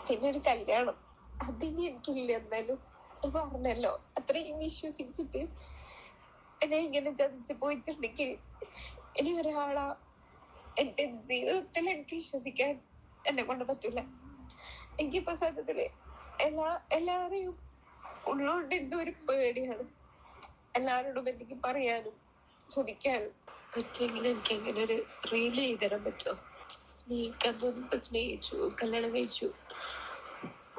പിന്നെ ഒരു കല്യാണം അതിനി എനിക്കില്ല. എന്തായാലും പറഞ്ഞല്ലോ, അത്രയും വിശ്വസിച്ചിട്ട് എന്നെ ഇങ്ങനെ ചതിച്ച് പോയിട്ടുണ്ടെങ്കിൽ ഇനി ഒരാളാ എന്റെ ജീവിതത്തിൽ എനിക്ക് വിശ്വസിക്കാൻ എന്നെ കൊണ്ട് പറ്റൂല. എനിക്കിപ്പോ സത്യത്തില് എല്ലാവരെയും ഉള്ളോണ്ട് എന്തോ ഒരു പേടിയാണ്. എല്ലാവരോടും എന്തെങ്കിലും പറയാനും ചോദിക്കാനും പറ്റുമെങ്കിലും എനിക്ക് എങ്ങനെ ഒരു റീൽ ചെയ്തരാൻ പറ്റുമോ? സ്നേഹിക്കാൻ തോന്നുമ്പോ സ്നേഹിച്ചു, കല്യാണം കഴിച്ചു,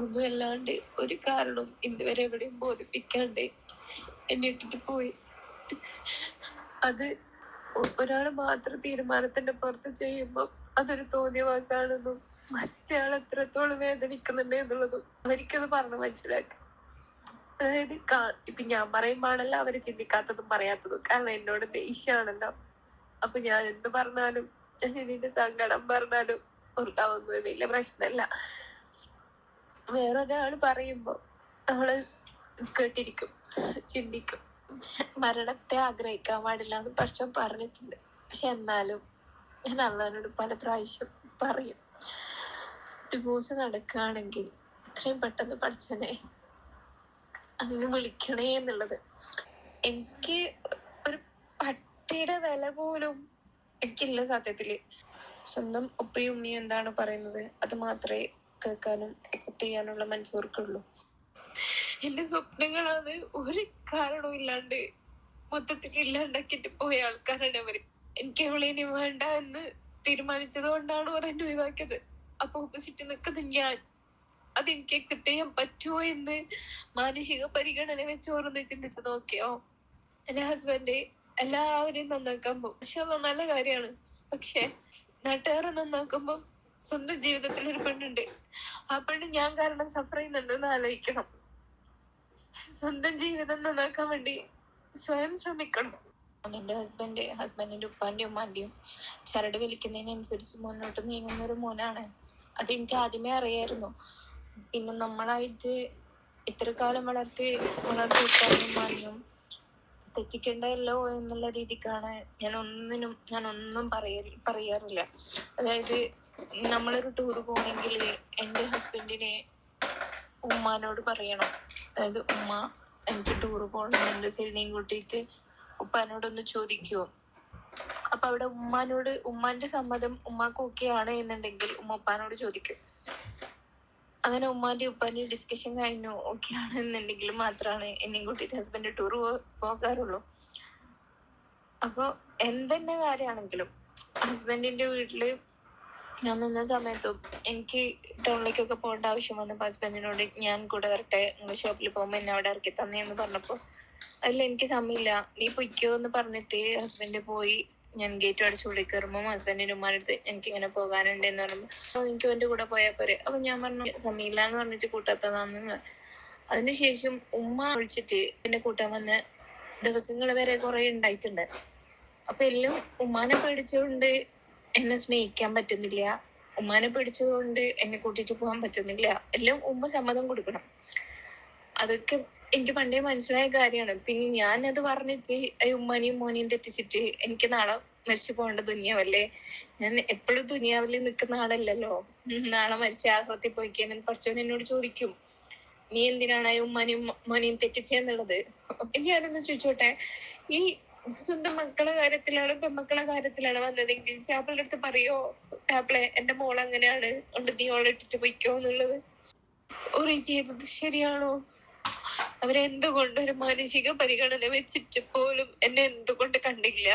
ഒന്നും അല്ലാണ്ട് ഒരു കാരണം ഇതുവരെ എവിടെയും ബോധിപ്പിക്കാണ്ട് എന്നെ ഇട്ടിട്ട് പോയി. അത് ഒരാൾ മാത്രം തീരുമാനത്തിന്റെ പുറത്ത് ചെയ്യുമ്പോൾ അതൊരു തോന്നിയവാസാണെന്നും മറ്റേയാൾ എത്രത്തോളം വേദനിക്കുന്നുണ്ട് എന്നുള്ളതും അവർക്കത് പറഞ്ഞ് മനസ്സിലാക്കി. അതായത് ഇപ്പൊ ഞാൻ പറയുമ്പോഴാണല്ലോ അവര് ചിന്തിക്കാത്തതും പറയാത്തതും. കാരണം എന്നോട് ദേഷ്യമാണല്ലോ. അപ്പൊ ഞാൻ എന്ത് പറഞ്ഞാലും എന്റെ സങ്കടം പറഞ്ഞാലും ഓർക്കാവുന്ന വലിയ പ്രശ്നമല്ല. വേറൊരാള് പറയുമ്പോ നമ്മള് കേട്ടിരിക്കും, ചിന്തിക്കും. മരണത്തെ ആഗ്രഹിക്കാൻ പാടില്ല എന്ന് പടച്ചോൻ പറഞ്ഞിട്ടുണ്ട്. പക്ഷെ എന്നാലും ഞാൻ അള്ളാഹിനോട് പല പ്രാവശ്യം പറയും, ഡിവോഴ്സ് നടക്കുകയാണെങ്കിൽ എത്രയും പെട്ടെന്ന് പടച്ചോനെ അങ്ങ് വിളിക്കണേ എന്നുള്ളത്. എനിക്ക് ഒരു പട്ടിയുടെ വില പോലും എനിക്കില്ല സത്യത്തില്. സ്വന്തം ഉപ്പയും ഉമ്മയും എന്താണ് പറയുന്നത് അത് മാത്രമേ കേൾക്കാനും അക്സെപ്റ്റ് ചെയ്യാനുള്ള മനസ്സോർക്കുള്ളൂ. എന്റെ സ്വപ്നങ്ങളാണ് ഒരു കാരണവും ഇല്ലാണ്ട് മൊത്തത്തിൽ ഇല്ലാണ്ടാക്കിട്ട് പോയ ആൾക്കാരാണ് അവര്. എനിക്ക് അവളെ ഇനി വേണ്ട എന്ന് തീരുമാനിച്ചത് കൊണ്ടാണ് അവർ എന്നെ ഒഴിവാക്കിയത്. അപ്പൊ ഓപ്പോസിറ്റ് നിൽക്കുന്നത് ഞാൻ. അതെനിക്ക് അക്സെപ്റ്റ് ചെയ്യാൻ പറ്റുമോ എന്ന് മാനസിക പരിഗണന വെച്ച് ഓർന്ന് ചിന്തിച്ച് നോക്കിയോ? എന്റെ ഹസ്ബൻഡ് എല്ലാവരെയും നന്നാക്കാൻ പോകും. പക്ഷെ അത് നല്ല കാര്യമാണ്. പക്ഷെ നാട്ടുകാരെ നന്നാക്കുമ്പോ സ്വന്തം ജീവിതത്തിൽ ഒരു പെണ്ണുണ്ട്, ആ പെണ്ണ് ഞാൻ കാരണം സഫർ ചെയ്യുന്നുണ്ടെന്ന് ആലോചിക്കണം. സ്വന്തം ജീവിതം നന്നാക്കാൻ വേണ്ടി സ്വയം ശ്രമിക്കണം. എന്റെ ഹസ്ബൻഡിന്റെ ഉപ്പാന്റെയും ഉമ്മാന്റെയും ചരട് വലിക്കുന്നതിനനുസരിച്ച് മുന്നോട്ട് നീങ്ങുന്ന ഒരു മോനാണ്. അതെനിക്ക് ആദ്യമേ അറിയായിരുന്നു. പിന്നെ നമ്മളായിട്ട് ഇത്ര കാലം വളർത്തി ഉപ്പാനും ഉമ്മാനെയും തെറ്റിക്കണ്ടല്ലോ എന്നുള്ള രീതിക്കാണ് ഞാൻ ഒന്നും പറയാറില്ല. അതായത് നമ്മളൊരു ടൂർ പോകണമെങ്കിൽ എൻ്റെ ഹസ്ബൻഡിനെ ഉമ്മാനോട് പറയണം. അതായത് ഉമ്മ എനിക്ക് ടൂർ പോകണമെന്നുണ്ട്, സെലിനെയും കൂട്ടിയിട്ട് ഉപ്പാനോടൊന്ന് ചോദിക്കുവോ? അപ്പൊ അവിടെ ഉമ്മാന്റെ സമ്മതം ഉമ്മാക്ക് ഓക്കെ ആണ് എന്നുണ്ടെങ്കിൽ ഉമ്മ ഉപ്പാനോട് ചോദിക്കും. അങ്ങനെ ഉമ്മാന്റെ ഉപ്പാന്റെ ഡിസ്കഷൻ കഴിഞ്ഞു ഓക്കെ ആണെന്നുണ്ടെങ്കിൽ മാത്രമാണ് എന്നെയും കൂട്ടിയിട്ട് ഹസ്ബൻഡ് ടൂർ പോകാറുള്ളൂ. അപ്പൊ എന്തെന്നെ കാര്യമാണെങ്കിലും ഹസ്ബൻഡിന്റെ വീട്ടില് ഞാൻ നിന്ന സമയത്തും എനിക്ക് ടൗണിലേക്കൊക്കെ പോകേണ്ട ആവശ്യം വന്നപ്പോൾ ഹസ്ബൻഡിനോട് ഞാൻ കൂടെ വരട്ടെ, നിങ്ങൾ ഷോപ്പിൽ പോകുമ്പോൾ എന്നെ അവിടെ ഇറക്കി തന്നേന്ന് പറഞ്ഞപ്പോൾ അതിൽ എനിക്ക് സമയമില്ല, നീ പൊയ്ക്കോ എന്ന് പറഞ്ഞിട്ട് ഹസ്ബൻഡ് പോയി. ഞാൻ ഗേറ്റ് അടിച്ച് ഉള്ളിൽ കയറുമ്പോൾ ഹസ്ബൻഡിന്റെ ഉമ്മാനടുത്ത് എനിക്ക് ഇങ്ങനെ പോകാനുണ്ട് എന്ന് പറയുമ്പോൾ എനിക്ക് എൻ്റെ കൂടെ പോയാൽ പോരെ. അപ്പൊ ഞാൻ പറഞ്ഞു സമയമില്ല എന്ന് പറഞ്ഞിട്ട് കൂട്ടാത്തതാന്ന്. അതിനുശേഷം ഉമ്മ വിളിച്ചിട്ട് എന്നെ കൂട്ടാൻ വന്ന ദിവസങ്ങൾ വരെ കുറെ ഉണ്ടായിട്ടുണ്ട്. അപ്പൊ എല്ലാം ഉമ്മാനെ പേടിച്ചുകൊണ്ട് എന്നെ സ്നേഹിക്കാൻ പറ്റുന്നില്ല, ഉമ്മാനെ പേടിച്ചുകൊണ്ട് എന്നെ കൂട്ടിട്ട് പോകാൻ പറ്റുന്നില്ല. എല്ലാം ഉമ്മ സമ്മതം കൊടുക്കണം. അതൊക്കെ എനിക്ക് പണ്ടേ മനസ്സിലായ കാര്യമാണ്. പിന്നെ ഞാനത് പറഞ്ഞിട്ട് ഉമ്മാനെയും മോനെയും തെറ്റിച്ചിട്ട് എനിക്ക് നാളെ മരിച്ചു പോകേണ്ട ദുനിയാവല്ലേ. ഞാൻ എപ്പോഴും ദുനിയാവിൽ നിൽക്കുന്ന ആളല്ലല്ലോ. നാളെ മരിച്ച ആഹ്ലത്തിൽ പോയിക്കാൻ പഠിച്ചവൻ എന്നോട് ചോദിക്കും, നീ എന്തിനാണ് ഉമ്മാനെയും മോനെയും തെറ്റിച്ചെന്നുള്ളത്. ഞാനൊന്ന് ചോദിച്ചോട്ടെ, ഈ സ്വന്തം മക്കളെ കാര്യത്തിലാണ് പെൺമക്കളെ കാര്യത്തിലാണ് വന്നതെങ്കിൽ പാപ്പിളുടെ അടുത്ത് പറയോ, പാപ്പിളെ എന്റെ മോൾ അങ്ങനെയാണ് കൊണ്ട് നീ ഓളിട്ടിട്ട് പൊയ്ക്കോ എന്നുള്ളത്? ഒരു ചെയ്തത് ശരിയാണോ? അവരെന്തുകൊണ്ട് ഒരു മാനസിക പരിഗണന വെച്ചിട്ട് പോലും എന്നെ എന്തുകൊണ്ട് കണ്ടില്ല?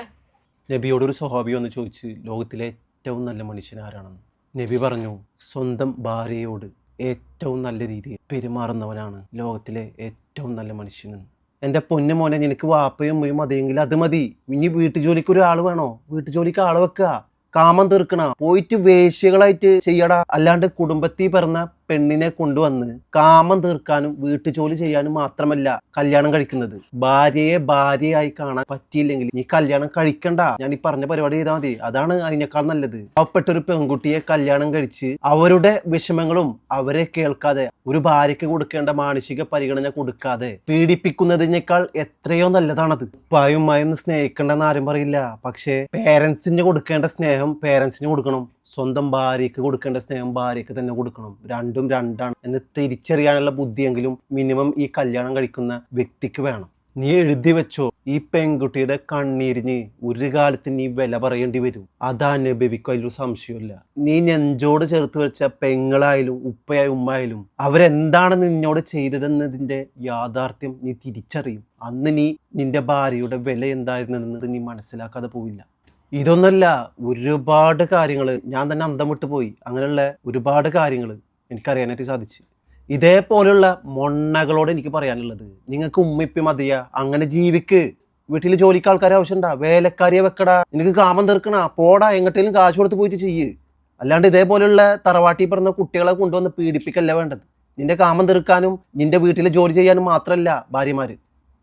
നബിയോടൊരു സ്വഹാബി വന്ന് ചോദിച്ച് ലോകത്തിലെ ഏറ്റവും നല്ല മനുഷ്യൻ ആരാണെന്ന്. നബി പറഞ്ഞു, സ്വന്തം ഭാര്യയോട് ഏറ്റവും നല്ല രീതിയിൽ പെരുമാറുന്നവനാണ് ലോകത്തിലെ ഏറ്റവും നല്ല മനുഷ്യനെന്ന്. എൻ്റെ പൊന്നു മോനെ, നിനക്ക് വാപ്പയും ഉമ്മയും മതിയെങ്കിൽ അത് മതി. ഇനി വീട്ടുജോലിക്ക് ഒരാൾ വേണോ? വീട്ടുജോലിക്ക് ആളെ വെക്കുക, കാമം തീർക്കണ, പോയിട്ട് വേശ്യകളായിട്ട് ചെയ്യടാ. അല്ലാണ്ട് കുടുംബത്തിൽ പിറന്ന പെണ്ണിനെ കൊണ്ടുവന്ന് കാമം തീർക്കാനും വീട്ടുജോലി ചെയ്യാനും മാത്രമല്ല കല്യാണം കഴിക്കുന്നത്. ഭാര്യയെ ഭാര്യയായി കാണാൻ പറ്റിയില്ലെങ്കിൽ നീ കല്യാണം കഴിക്കണ്ട. ഞാൻ ഈ പറഞ്ഞ പരിപാടി ചെയ്താൽ മതി. അതാണ് അതിനേക്കാൾ നല്ലത്. പാവപ്പെട്ടൊരു പെൺകുട്ടിയെ കല്യാണം കഴിച്ച് അവരുടെ വിഷമങ്ങളും അവരെ കേൾക്കാതെ, ഒരു ഭാര്യയ്ക്ക് കൊടുക്കേണ്ട മാനസിക പരിഗണന കൊടുക്കാതെ പീഡിപ്പിക്കുന്നതിനേക്കാൾ എത്രയോ നല്ലതാണത്. ഉപ്പായും ഉമ്മായും സ്നേഹിക്കണ്ടെന്ന് ആരും പറയില്ല. പക്ഷേ പേരൻസിന് കൊടുക്കേണ്ട സ്നേഹം പേരൻസിന് കൊടുക്കണം. സ്വന്തം ഭാര്യയ്ക്ക് കൊടുക്കേണ്ട സ്നേഹം ഭാര്യയ്ക്ക് തന്നെ കൊടുക്കണം. രണ്ടും രണ്ടാണ് എന്ന് തിരിച്ചറിയാനുള്ള ബുദ്ധിയെങ്കിലും മിനിമം ഈ കല്യാണം കഴിക്കുന്ന വ്യക്തിക്ക് വേണം. നീ എഴുതി വെച്ചോ, ഈ പെൺകുട്ടിയുടെ കണ്ണീരിന് ഒരു കാലത്ത് നീ വില പറയേണ്ടി വരും. അത് അനുഭവിക്കും, അതിലൊരു സംശയമില്ല. നീ നെഞ്ചോട് ചേർത്ത് വെച്ച പെങ്ങളായാലും ഉപ്പയായും ഉമ്മായാലും അവരെന്താണ് നിന്നോട് ചെയ്തതെന്നതിൻ്റെ യാഥാർത്ഥ്യം നീ തിരിച്ചറിയും. അന്ന് നീ നിന്റെ ഭാര്യയുടെ വില എന്തായിരുന്നെന്ന് നീ മനസ്സിലാക്കാതെ പോവില്ല. ഇതൊന്നല്ല, ഒരുപാട് കാര്യങ്ങൾ ഞാൻ തന്നെ അന്തം വിട്ടു പോയി. അങ്ങനെയുള്ള ഒരുപാട് കാര്യങ്ങൾ എനിക്കറിയാനായിട്ട് സാധിച്ചു. ഇതേപോലുള്ള മൊണ്ണകളോട് എനിക്ക് പറയാനുള്ളത്, നിങ്ങൾക്ക് ഉമ്മിപ്പി മതിയാ, അങ്ങനെ ജീവിക്ക്. വീട്ടിൽ ജോലിക്ക് ആൾക്കാരെ ആവശ്യമുണ്ടാ, വേലക്കാരിയെ വെക്കടാ, നിനക്ക് കാമം തീർക്കണ, പോടാ, എങ്ങോട്ടേലും കാശ് കൊടുത്ത് പോയിട്ട് ചെയ്യ്. അല്ലാണ്ട് ഇതേപോലെയുള്ള തറവാട്ടി പറഞ്ഞ കുട്ടികളെ കൊണ്ടുവന്ന് പീഡിപ്പിക്കല്ല വേണ്ടത്. നിന്റെ കാമം തീർക്കാനും നിന്റെ വീട്ടിൽ ജോലി ചെയ്യാനും മാത്രമല്ല ഭാര്യമാര്.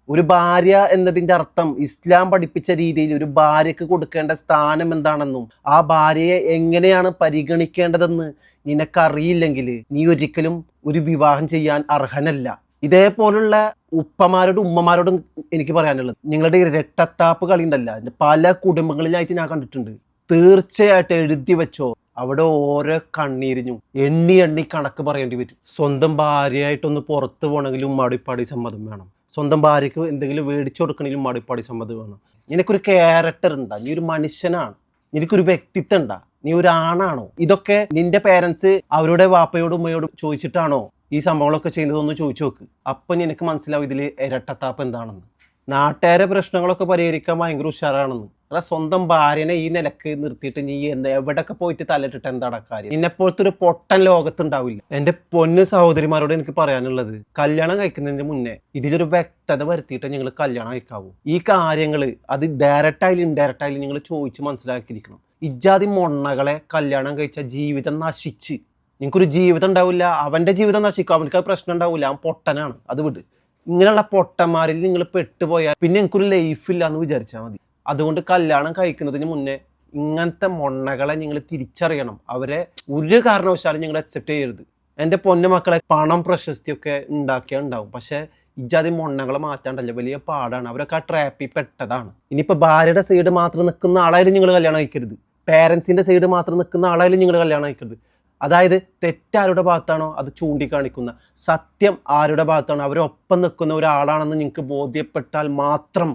ഒരു ഭാര്യ എന്നതിൻ്റെ അർത്ഥം ഇസ്ലാം പഠിപ്പിച്ച രീതിയിൽ ഒരു ഭാര്യയ്ക്ക് കൊടുക്കേണ്ട സ്ഥാനം എന്താണെന്നും ആ ഭാര്യയെ എങ്ങനെയാണ് പരിഗണിക്കേണ്ടതെന്ന് നിനക്കറിയില്ലെങ്കിൽ നീ ഒരിക്കലും ഒരു വിവാഹം ചെയ്യാൻ അർഹനല്ല. ഇതേപോലുള്ള ഉപ്പമാരോടും ഉമ്മമാരോടും എനിക്ക് പറയാനുള്ളത്, നിങ്ങളുടെ ഇരട്ടത്താപ്പ് കളി ഉണ്ടല്ല, പല കുടുംബങ്ങളിലായിട്ട് ഞാൻ കണ്ടിട്ടുണ്ട്. തീർച്ചയായിട്ടും എഴുതി വെച്ചോ, അവിടെ ഓരോ കണ്ണീരിനും എണ്ണി എണ്ണി കണക്ക് പറയേണ്ടി വരും. സ്വന്തം ഭാര്യയായിട്ടൊന്ന് പുറത്ത് പോകണമെങ്കിലും ഉമ്മാടിപ്പാടി സമ്മതം വേണം. സ്വന്തം ഭാര്യയ്ക്ക് എന്തെങ്കിലും മേടിച്ചു കൊടുക്കണമെങ്കിലും ഉമ്മാടിപ്പാടി സമ്മതം വേണം. നിനക്കൊരു ക്യാരക്ടർ ഉണ്ടാ, നീ ഒരു മനുഷ്യനാണ്, നിനക്കൊരു വ്യക്തിത്വം ഉണ്ടാ, നീ ഒരു ആണാണോ? ഇതൊക്കെ നിന്റെ പേരൻസ് അവരുടെ വാപ്പയോടും ഉമ്മയോടും ചോദിച്ചിട്ടാണോ ഈ സംഭവങ്ങളൊക്കെ ചെയ്യുന്നതൊന്ന് ചോദിച്ചു നോക്ക്. അപ്പം നിനക്ക് മനസ്സിലാവും ഇതിൽ ഇരട്ടത്താപ്പ് എന്താണെന്ന്. നാട്ടുകാരെ പ്രശ്നങ്ങളൊക്കെ പരിഹരിക്കാൻ ഭയങ്കര ഉഷാറാണെന്ന്. അല്ല, സ്വന്തം ഭാര്യനെ ഈ നിലക്ക് നിർത്തിയിട്ട് നീ എവിടെയൊക്കെ പോയിട്ട് തലയിട്ടിട്ട് എന്താണ് കാര്യം? നിന്നെപ്പോലത്തെ ഒരു പൊട്ടൻ ലോകത്തുണ്ടാവില്ല. എൻ്റെ പൊന്ന് സഹോദരിമാരോട് എനിക്ക് പറയാനുള്ളത്, കല്യാണം കഴിക്കുന്നതിന് മുന്നേ ഇതിലൊരു വ്യക്തത വരുത്തിയിട്ട് നിങ്ങൾ കല്യാണം കഴിക്കാവൂ. ഈ കാര്യങ്ങൾ അത് ഡയറക്റ്റായാലും ഇൻഡയറക്റ്റായാലും നിങ്ങൾ ചോദിച്ച് മനസ്സിലാക്കിയിരിക്കണം. ഇജാതി മൊണ്ണകളെ കല്യാണം കഴിച്ച ജീവിതം നശിച്ച് നിങ്ങൾക്കൊരു ജീവിതം ഉണ്ടാവില്ല. അവൻ്റെ ജീവിതം നശിക്കും, അവനക്ക് പ്രശ്നം ഉണ്ടാവില്ല, അവൻ പൊട്ടനാണ്, അത് വിട്. ഇങ്ങനെയുള്ള പൊട്ടന്മാരിൽ നിങ്ങൾ പെട്ടുപോയാൽ പിന്നെ എനിക്കൊരു ലൈഫില്ല എന്ന് വിചാരിച്ചാൽ മതി. അതുകൊണ്ട് കല്യാണം കഴിക്കുന്നതിന് മുന്നേ ഇങ്ങനത്തെ മൊണ്ണകളെ നിങ്ങൾ തിരിച്ചറിയണം. അവരെ ഒരു കാരണവശാലും നിങ്ങൾ അക്സെപ്റ്റ് ചെയ്യരുത്. എൻ്റെ പൊന്നു മക്കളെ, പണം പ്രശസ്തിയൊക്കെ ഉണ്ടാക്കിയാൽ ഉണ്ടാവും, പക്ഷേ ഇജാതി മൊണ്ണകളെ മാറ്റാണ്ടല്ലേ വലിയ പാടാണ്. അവരൊക്കെ ആ ട്രാപ്പിൽ പെട്ടതാണ്. ഇനിയിപ്പോൾ ഭാര്യയുടെ സൈഡ് മാത്രം നിൽക്കുന്ന ആളായാലും നിങ്ങൾ കല്യാണം കഴിക്കരുത്, പേരൻസിൻ്റെ സൈഡ് മാത്രം നിൽക്കുന്ന ആളായാലും നിങ്ങൾ കല്യാണം കഴിക്കരുത്. അതായത് തെറ്റാരുടെ ഭാഗത്താണോ അത് ചൂണ്ടിക്കാണിക്കുന്ന, സത്യം ആരുടെ ഭാഗത്താണോ അവരൊപ്പം നിൽക്കുന്ന ഒരാളാണെന്ന് നിങ്ങൾക്ക് ബോധ്യപ്പെട്ടാൽ മാത്രം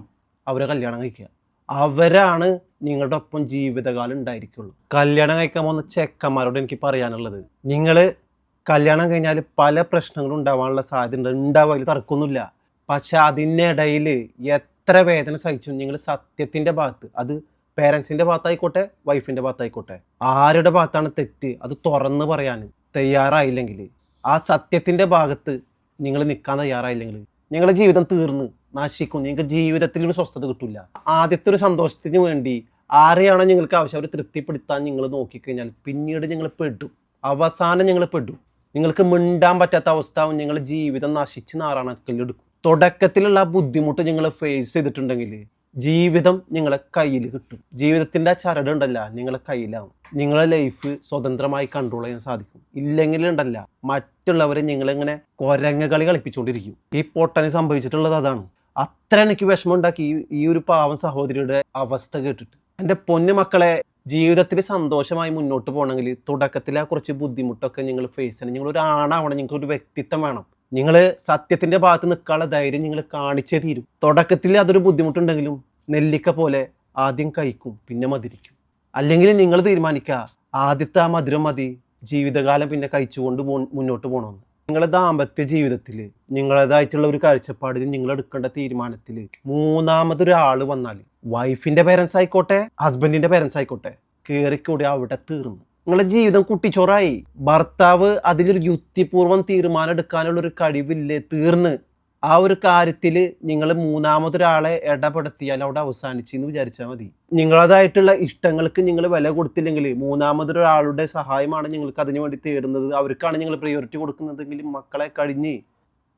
അവരെ കല്യാണം കഴിക്കുക. അവരാണ് നിങ്ങളുടെ ഒപ്പം ജീവിതകാലം ഉണ്ടായിരിക്കുള്ളൂ. കല്യാണം കഴിക്കാൻ പോകുന്ന ചെക്കന്മാരോട് എനിക്ക് പറയാനുള്ളത്, നിങ്ങൾ കല്യാണം കഴിഞ്ഞാൽ പല പ്രശ്നങ്ങളും ഉണ്ടാവാനുള്ള സാധ്യത ഉണ്ടാവില്ല, തർക്കമൊന്നുമില്ല. പക്ഷെ അതിനിടയിൽ എത്ര വേദന സഹിച്ചു നിങ്ങൾ സത്യത്തിൻ്റെ ഭാഗത്ത്, അത് പേരൻസിൻ്റെ ഭാഗത്തായിക്കോട്ടെ വൈഫിൻ്റെ ഭാഗത്തായിക്കോട്ടെ, ആരുടെ ഭാഗത്താണ് തെറ്റ് അത് തുറന്ന് പറയാൻ തയ്യാറായില്ലെങ്കിൽ, ആ സത്യത്തിൻ്റെ ഭാഗത്ത് നിങ്ങൾ നിൽക്കാൻ തയ്യാറായില്ലെങ്കിൽ നിങ്ങളുടെ ജീവിതം തീർന്ന് നശിക്കും. നിങ്ങൾക്ക് ജീവിതത്തിൽ ഒരു സ്വസ്ഥത കിട്ടില്ല. ആദ്യത്തെ ഒരു സന്തോഷത്തിന് വേണ്ടി ആരെയാണോ നിങ്ങൾക്ക് ആവശ്യം അവരെ തൃപ്തിപ്പെടുത്താൻ നിങ്ങൾ നോക്കിക്കഴിഞ്ഞാൽ പിന്നീട് നിങ്ങൾ പെടും. അവസാനം നിങ്ങൾ പെടും. നിങ്ങൾക്ക് മിണ്ടാൻ പറ്റാത്ത അവസ്ഥ നിങ്ങളുടെ ജീവിതം നശിച്ച് നാറാണക്കല്ലെടുക്കും. തുടക്കത്തിലുള്ള ആ ബുദ്ധിമുട്ട് നിങ്ങൾ ഫേസ് ചെയ്തിട്ടുണ്ടെങ്കിൽ ജീവിതം നിങ്ങളെ കയ്യിൽ കിട്ടും. ജീവിതത്തിൻ്റെ ആ ചരടുണ്ടല്ല നിങ്ങളെ കയ്യിലാവും. നിങ്ങളെ ലൈഫ് സ്വതന്ത്രമായി കൺട്രോൾ ചെയ്യാൻ സാധിക്കും. ഇല്ലെങ്കിൽ ഉണ്ടല്ല മറ്റുള്ളവരെ നിങ്ങളിങ്ങനെ കൊരങ്ങകളി കളിപ്പിച്ചുകൊണ്ടിരിക്കും. ഈ പൊട്ടന് സംഭവിച്ചിട്ടുള്ളത് അതാണ്. അത്ര എനിക്ക് വിഷമം ഉണ്ടാക്കി ഈ ഒരു പാവം സഹോദരിയുടെ അവസ്ഥ കേട്ടിട്ട്. എൻ്റെ പൊന്നു മക്കളെ, ജീവിതത്തിൽ സന്തോഷമായി മുന്നോട്ട് പോകണമെങ്കിൽ തുടക്കത്തിലെ കുറച്ച് ബുദ്ധിമുട്ടൊക്കെ നിങ്ങൾ ഫേസ് ചെയ്യണം. നിങ്ങളൊരു ആണാവണം, നിങ്ങൾക്കൊരു വ്യക്തിത്വം വേണം. നിങ്ങൾ സത്യത്തിൻ്റെ ഭാഗത്ത് നിൽക്കാനുള്ള ധൈര്യം നിങ്ങൾ കാണിച്ചേ തീരും. തുടക്കത്തിൽ അതൊരു ബുദ്ധിമുട്ടുണ്ടെങ്കിലും നെല്ലിക്ക പോലെ ആദ്യം കഴിക്കും, പിന്നെ മധുരിക്കും. അല്ലെങ്കിൽ നിങ്ങൾ തീരുമാനിക്കുക ആദ്യത്തെ ആ മധുരം മതി, ജീവിതകാലം പിന്നെ കഴിച്ചുകൊണ്ട് മുന്നോട്ട് പോകണമെന്ന്. നിങ്ങളുടെ ദാമ്പത്യ ജീവിതത്തിൽ നിങ്ങളേതായിട്ടുള്ള ഒരു കാഴ്ചപ്പാടിൽ നിങ്ങൾ എടുക്കേണ്ട തീരുമാനത്തിൽ മൂന്നാമതൊരാൾ വന്നാൽ, വൈഫിൻ്റെ പേരൻസ് ആയിക്കോട്ടെ ഹസ്ബൻഡിൻ്റെ പേരൻസ് ആയിക്കോട്ടെ, കയറിക്കൂടി അവിടെ തീർന്നു. നിങ്ങളുടെ ജീവിതം കുട്ടിച്ചോറായി. ഭർത്താവ് അതിലൊരു യുക്തിപൂർവ്വം തീരുമാനം എടുക്കാനുള്ളൊരു കഴിവില്ലേ, തീർന്ന്. ആ ഒരു കാര്യത്തിൽ നിങ്ങൾ മൂന്നാമതൊരാളെ ഇടപെടുത്തിയാൽ അവിടെ അവസാനിച്ചെന്ന് വിചാരിച്ചാൽ മതി. നിങ്ങളതായിട്ടുള്ള ഇഷ്ടങ്ങൾക്ക് നിങ്ങൾ വില കൊടുത്തില്ലെങ്കിൽ മൂന്നാമതൊരാളുടെ സഹായമാണ് നിങ്ങൾക്ക് അതിനു വേണ്ടി തേടുന്നത്, അവർക്കാണ് നിങ്ങൾ പ്രയോറിറ്റി കൊടുക്കുന്നതെങ്കിൽ മക്കളെ കഴിഞ്ഞ്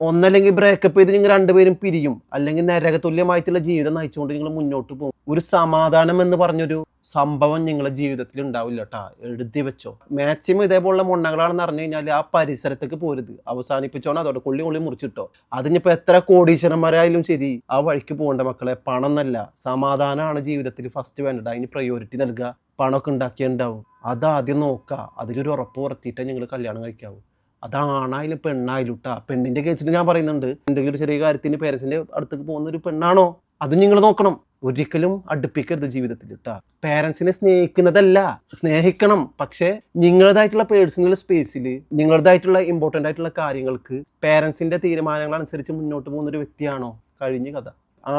ഒന്നല്ലെങ്കിൽ ബ്രേക്കപ്പ് ചെയ്ത് നിങ്ങൾ രണ്ടുപേരും പിരിയും, അല്ലെങ്കിൽ നരകതുല്യമായിട്ടുള്ള ജീവിതം നയിച്ചുകൊണ്ട് നിങ്ങൾ മുന്നോട്ട് പോകും. ഒരു സമാധാനം എന്ന് പറഞ്ഞൊരു സംഭവം നിങ്ങളുടെ ജീവിതത്തിൽ ഉണ്ടാവില്ല കേട്ടാ, എഴുതി വെച്ചോ. മാക്സിമം ഇതേപോലുള്ള മുണ്ണകളാണെന്ന് അറിഞ്ഞു കഴിഞ്ഞാൽ ആ പരിസരത്തേക്ക് പോരുത്, അവസാനിപ്പിച്ചോണം, അതോടെ കൊള്ളി മുറിച്ചിട്ടോ. അതിനിപ്പോൾ എത്ര കോടീശ്വരന്മാരായാലും ശരി ആ വഴിക്ക് പോകേണ്ട മക്കളെ. പണം എന്നല്ല, സമാധാനമാണ് ജീവിതത്തിൽ ഫസ്റ്റ് വേണ്ടത്. അതിന് പ്രയോറിറ്റി നൽകുക. പണമൊക്കെ ഉണ്ടാക്കിയുണ്ടാവും, അതാദ്യം നോക്കുക, അതിലൊരു ഉറപ്പ് വരുത്തിയിട്ടേ നിങ്ങൾ കല്യാണം കഴിക്കാവൂ. അതാണായാലും പെണ്ണായാലും കേട്ടാ. പെണ്ണിന്റെ കേസിൽ ഞാൻ പറയുന്നുണ്ട്, എന്തെങ്കിലും ഒരു ചെറിയ കാര്യത്തിന് പേരൻസിന്റെ അടുത്തേക്ക് പോകുന്ന ഒരു പെണ്ണാണോ അതും നിങ്ങൾ നോക്കണം. ഒരിക്കലും അടുപ്പിക്കരുത് ജീവിതത്തിൽ കേട്ടാ. പേരൻസിനെ സ്നേഹിക്കുന്നതല്ല, സ്നേഹിക്കണം, പക്ഷെ നിങ്ങളുടേതായിട്ടുള്ള പേഴ്സണൽ സ്പേസിൽ നിങ്ങളുടേതായിട്ടുള്ള ഇമ്പോർട്ടൻ്റ് ആയിട്ടുള്ള കാര്യങ്ങൾക്ക് പേരൻസിന്റെ തീരുമാനങ്ങൾ അനുസരിച്ച് മുന്നോട്ട് പോകുന്ന ഒരു വ്യക്തിയാണോ, കഴിഞ്ഞ കഥ.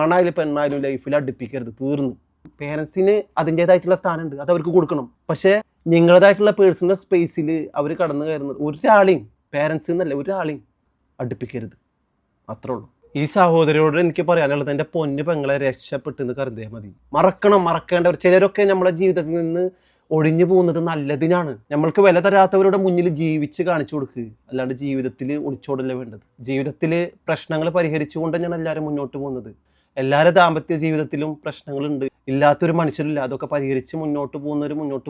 ആണായാലും പെണ്ണായാലും ലൈഫിൽ അടുപ്പിക്കരുത്, തീർന്നു. പേരൻസിന് അതിൻ്റെതായിട്ടുള്ള സ്ഥാനമുണ്ട്, അത് അവർക്ക് കൊടുക്കണം. പക്ഷേ നിങ്ങളുടേതായിട്ടുള്ള പേഴ്സണൽ സ്പേസിൽ അവർ കടന്നു കയറുന്നത് ഒരാളെയും, പേരൻസ് എന്നല്ല, ഒരാളെയും അടുപ്പിക്കരുത്. അത്രേ ഉള്ളൂ. ഈ സഹോദരിയോട് എനിക്ക് പറയാനുള്ളത്, എൻ്റെ പൊന്നു പെങ്ങളെ രക്ഷപ്പെട്ടെന്ന് കരുതിയാൽ മതി. മറക്കേണ്ടവർ ചിലരൊക്കെ നമ്മളെ ജീവിതത്തിൽ നിന്ന് ഒഴിഞ്ഞു പോകുന്നത് നല്ലതിനാണ്. നമ്മൾക്ക് വില തരാത്തവരുടെ മുന്നിൽ ജീവിച്ച് കാണിച്ചു കൊടുക്കുക, അല്ലാണ്ട് ജീവിതത്തിൽ ഒളിച്ചോടല്ല വേണ്ടത്. ജീവിതത്തിൽ പ്രശ്നങ്ങൾ പരിഹരിച്ചുകൊണ്ട് തന്നെയാണ് എല്ലാവരും മുന്നോട്ട് പോകുന്നത്. എല്ലാവരുടെ ദാമ്പത്യ ജീവിതത്തിലും പ്രശ്നങ്ങളുണ്ട്, ഇല്ലാത്തൊരു മനുഷ്യരില്ല. അതൊക്കെ പരിഹരിച്ച് മുന്നോട്ട്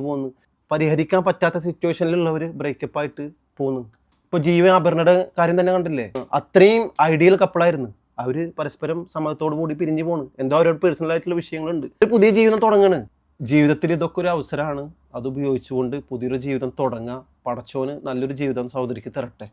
പോകുന്നു. പരിഹരിക്കാൻ പറ്റാത്ത സിറ്റുവേഷനിലുള്ളവർ ബ്രേക്കപ്പായിട്ട് പോകുന്നു. ഇപ്പോൾ ജീവൻ അപർണയുടെ കാര്യം തന്നെ കണ്ടില്ലേ, അത്രയും ഐഡിയൽ കപ്പിളായിരുന്നു. അവർ പരസ്പരം സമ്മതത്തോടു കൂടി പിരിഞ്ഞു പോണ്. എന്തോ അവരോട് പേഴ്സണൽ ആയിട്ടുള്ള വിഷയങ്ങളുണ്ട്. ഒരു പുതിയ ജീവിതം തുടങ്ങാണ്. ജീവിതത്തിൽ ഇതൊക്കെ ഒരു അവസരമാണ്, അത് ഉപയോഗിച്ചുകൊണ്ട് പുതിയൊരു ജീവിതം തുടങ്ങുക. പടച്ചോന് നല്ലൊരു ജീവിതം സഹോദരിക്ക് തരട്ടെ.